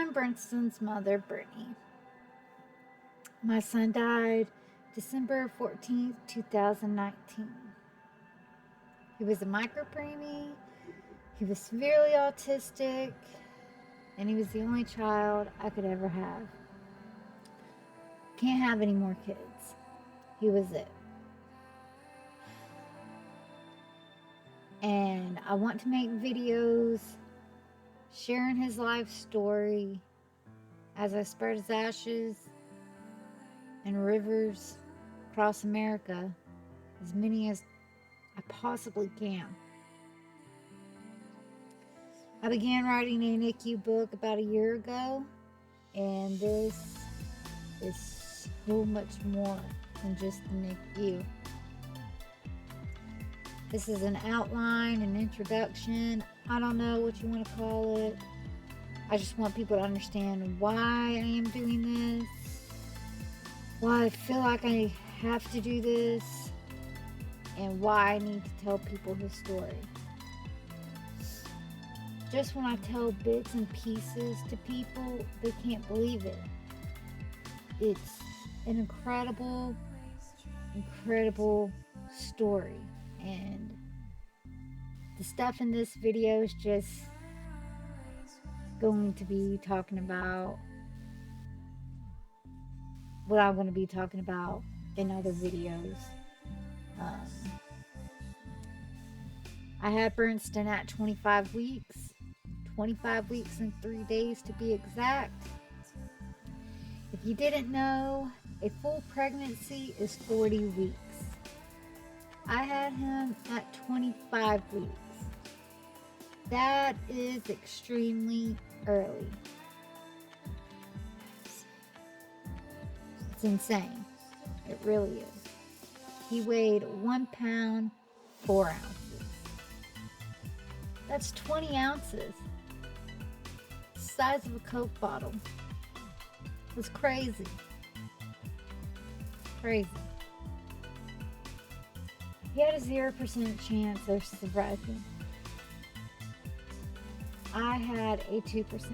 I'm Brinston's mother, Brittany. My son died December 14th, 2019. He was a micropreemie, he was severely autistic, and he was the only child I could ever have. Can't have any more kids. He was it. And I want to make videos sharing his life story as I spread his ashes in rivers across America, as many as I possibly can. I began writing a NICU book about a year ago, and this is so much more than just the NICU. This is an outline, an introduction. I don't know what you want to call it. I just want people to understand why I am doing this, why I feel like I have to do this, and why I need to tell people his story. Just when I tell bits and pieces to people, they can't believe it. It's an incredible, incredible story. And the stuff in this video is just going to be talking about what I'm going to be talking about in other videos. I had Brinston at 25 weeks. 25 weeks and 3 days to be exact. If you didn't know, a full pregnancy is 40 weeks. I had him at 25 weeks. That is extremely early. It's insane. It really is. He weighed 1 pound, 4 ounces. That's 20 ounces. The size of a Coke bottle. It was crazy. Crazy. He had a 0% chance of surviving. I had a 2% chance.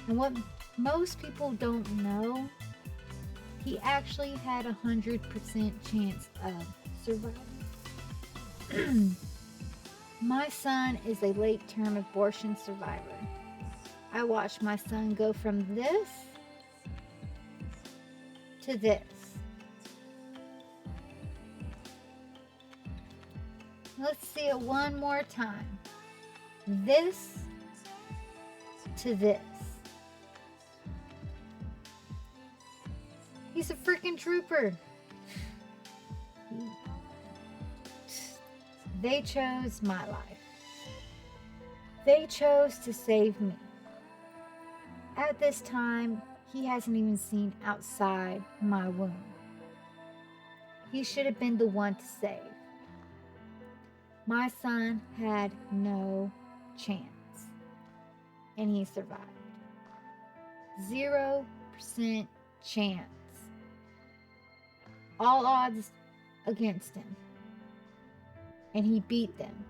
And what most people don't know, he actually had a 100% chance of surviving. My son is a late-term abortion survivor. I watched my son go from this to this. Let's see it one more time. This to this. He's a freaking trooper. They chose my life. They chose to save me. At this time, he hasn't even seen outside my womb. He should have been the one to save. My son had no chance, and he survived. 0% chance. All odds against him, and he beat them.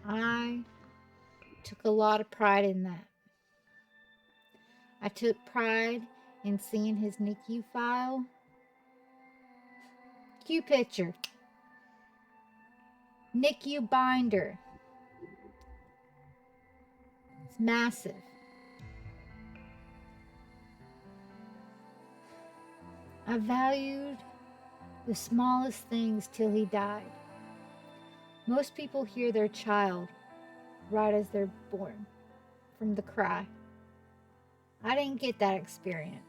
I took a lot of pride in that. I took pride in seeing his NICU file. Cue picture. NICU binder. It's massive. I valued the smallest things till he died. Most people hear their child right as they're born, from the cry. I didn't get that experience.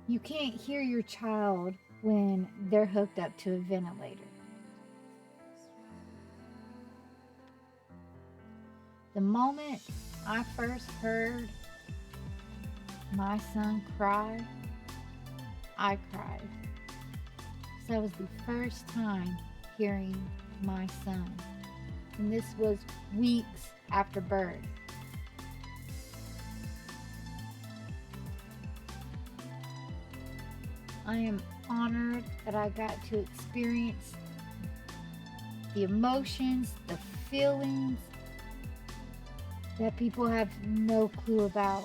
You can't hear your child when they're hooked up to a ventilator. The moment I first heard my son cry, I cried. So that was the first time hearing my son. And this was weeks after birth. I am honored that I got to experience the emotions, the feelings that people have no clue about.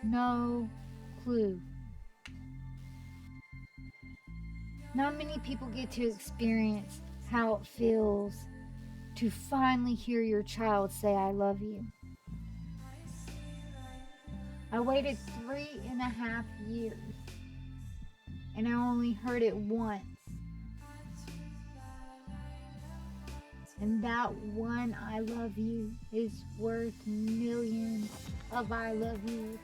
No clue. Not many people get to experience how it feels to finally hear your child say, I love you. I waited 3.5 years, and I only heard it once. And that one I love you is worth millions of I love you.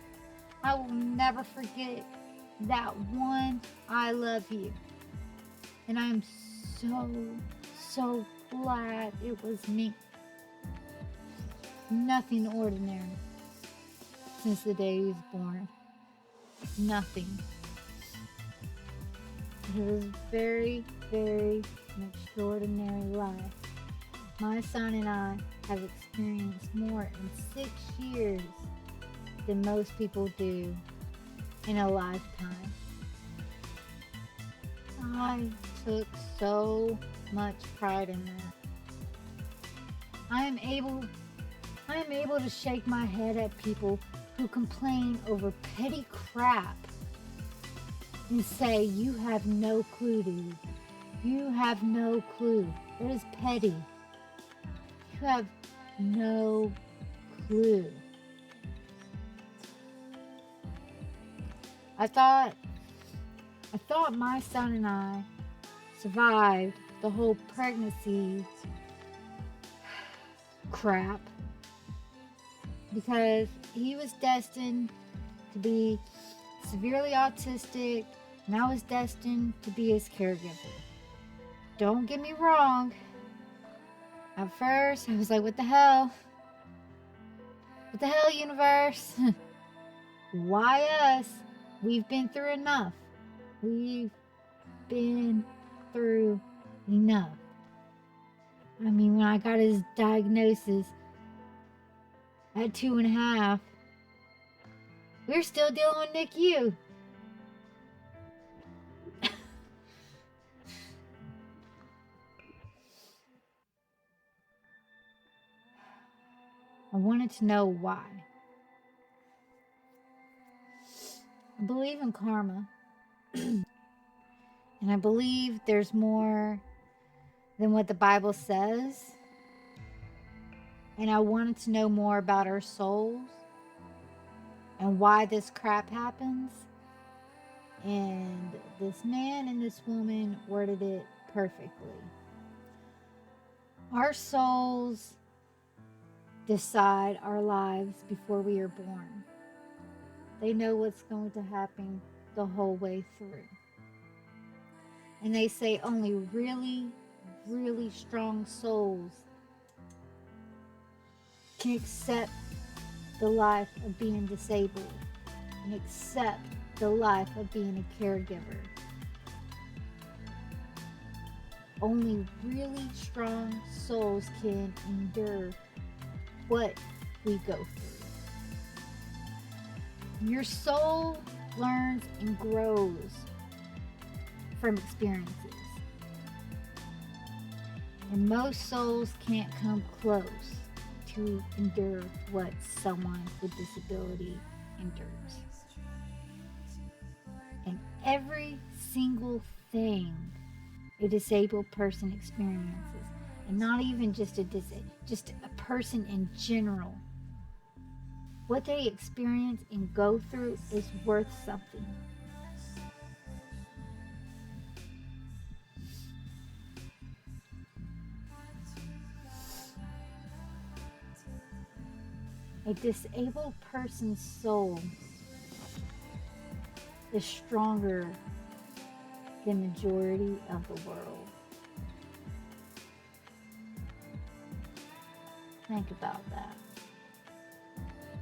I will never forget that one I love you. And I'm so glad it was me. Nothing ordinary since the day he was born. Nothing. It was very, very an extraordinary life. My son and I have experienced more in 6 years than most people do in a lifetime. I took so much pride in that. I am able to shake my head at people who complain over petty crap and say, you have no clue, dude. You have no clue. That is petty. You have no clue. I thought my son and I survived the whole pregnancy crap because he was destined to be severely autistic and I was destined to be his caregiver. Don't get me wrong. At first, I was like, what the hell? What the hell, universe? Why us? We've been through enough. We've been through enough. I mean, when I got his diagnosis at 2.5, we're still dealing with NICU. I wanted to know why. I believe in karma. And I believe there's more than what the Bible says. And I wanted to know more about our souls and why this crap happens. And this man and this woman worded it perfectly. Our souls decide our lives before we are born. They know what's going to happen the whole way through. And they say only really, really strong souls can accept the life of being disabled and accept the life of being a caregiver. Only really strong souls can endure what we go through. Your soul learns and grows from experiences. And most souls can't come close to endure what someone with disability endures. And every single thing a disabled person experiences, and not even just just a person in general, what they experience and go through is worth something. A disabled person's soul is stronger than the majority of the world. Think about that.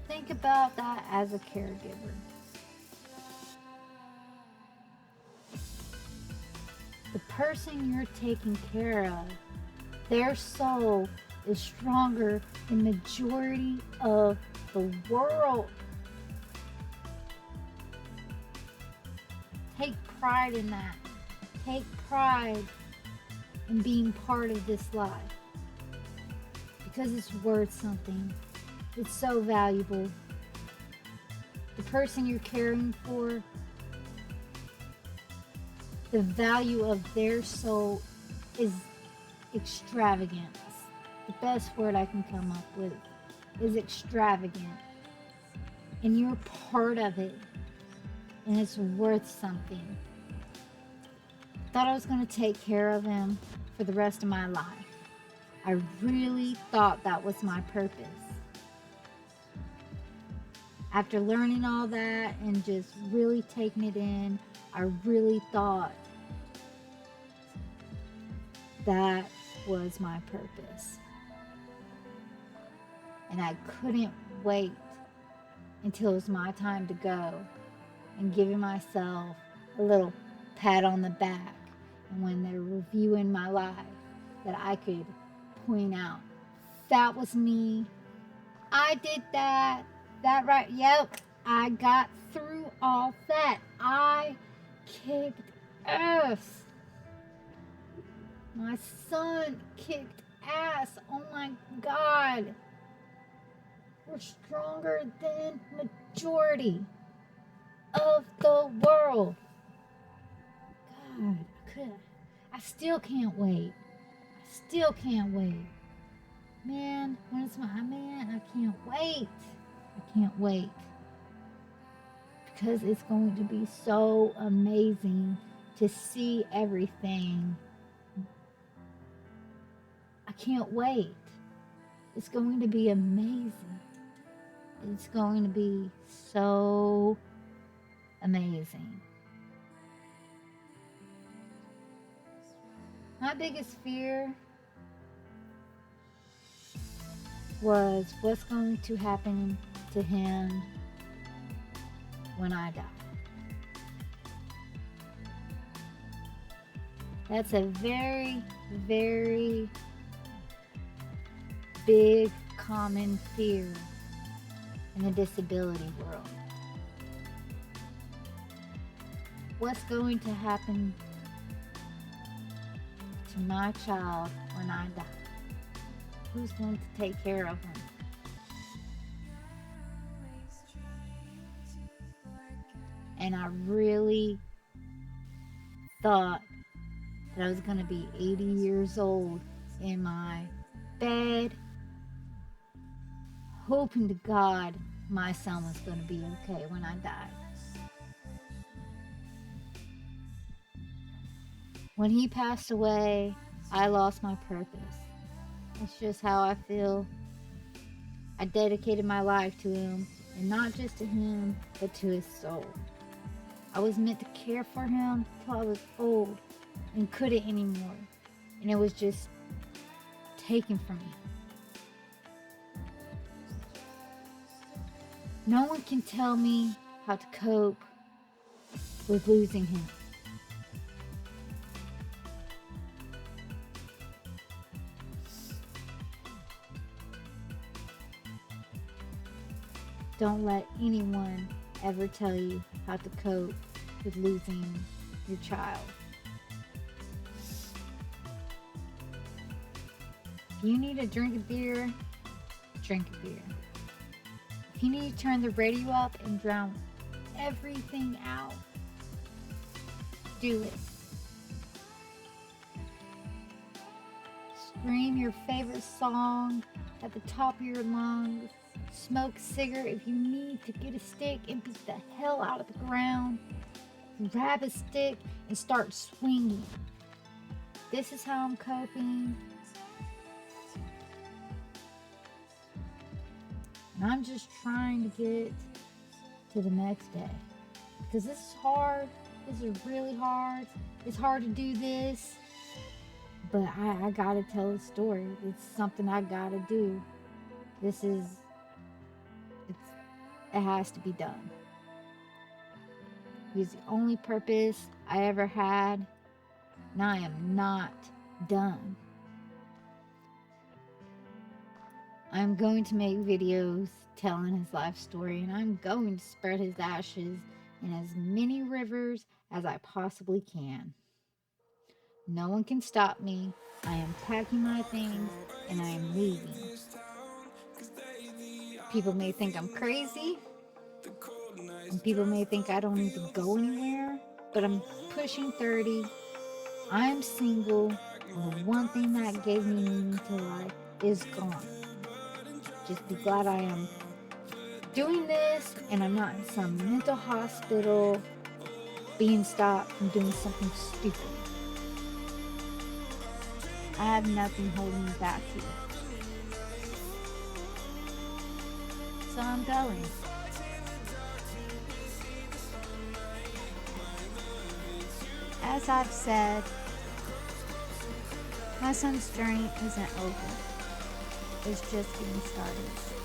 Think about that as a caregiver. The person you're taking care of, their soul is stronger than the majority of the world. Take pride in that. take pride in being part of this life because it's worth something. It's so valuable. The person you're caring for, the value of their soul is extravagant. The best word I can come up with is extravagant. And you're part of it. And it's worth something. Thought I was going to take care of him for the rest of my life. I really thought that was my purpose. After learning all that and just really taking it in, I really thought that was my purpose. And I couldn't wait until it was my time to go and giving myself a little pat on the back. And when they're reviewing my life, that I could point out, that was me. I did that. That right? Yep. I got through all that. I kicked ass. My son kicked ass. Oh my God. We're stronger than majority of the world. God, I still can't wait. I still can't wait. Man, when it's my man, I can't wait. I can't wait. Because it's going to be so amazing to see everything. I can't wait. It's going to be amazing. It's going to be so amazing. My biggest fear was what's going to happen to him when I die. That's a very, very big common fear in the disability world. What's going to happen to my child when I die? Who's going to take care of him? And I really thought that I was going to be 80 years old in my bed, hoping to God my son was going to be okay when I died. When he passed away, I lost my purpose. That's just how I feel. I dedicated my life to him, and not just to him, but to his soul. I was meant to care for him till I was old and couldn't anymore. And it was just taken from me. No one can tell me how to cope with losing him. Don't let anyone ever tell you how to cope with losing your child. If you need a drink of beer, drink a beer. If you need to turn the radio up and drown everything out, do it. Scream your favorite song at the top of your lungs. Smoke a cigarette if you need to. Get a stick and beat the hell out of the ground. Grab a stick and start swinging. This is how I'm coping. And I'm just trying to get to the next day. Because this is hard. This is really hard. It's hard to do this. But I gotta tell a story. It's something I gotta do. It has to be done. It was the only purpose I ever had, and I am not done. I'm going to make videos telling his life story, and I'm going to spread his ashes in as many rivers as I possibly can. No one can stop me. I am packing my things and I am leaving. People may think I'm crazy, and people may think I don't need to go anywhere, but I'm pushing 30. I am single, and the one thing that gave me meaning to life is gone. Just be glad I am doing this and I'm not in some mental hospital being stopped from doing something stupid. I have nothing holding me back here. So I'm going. As I've said, my son's journey isn't over. It's just getting started.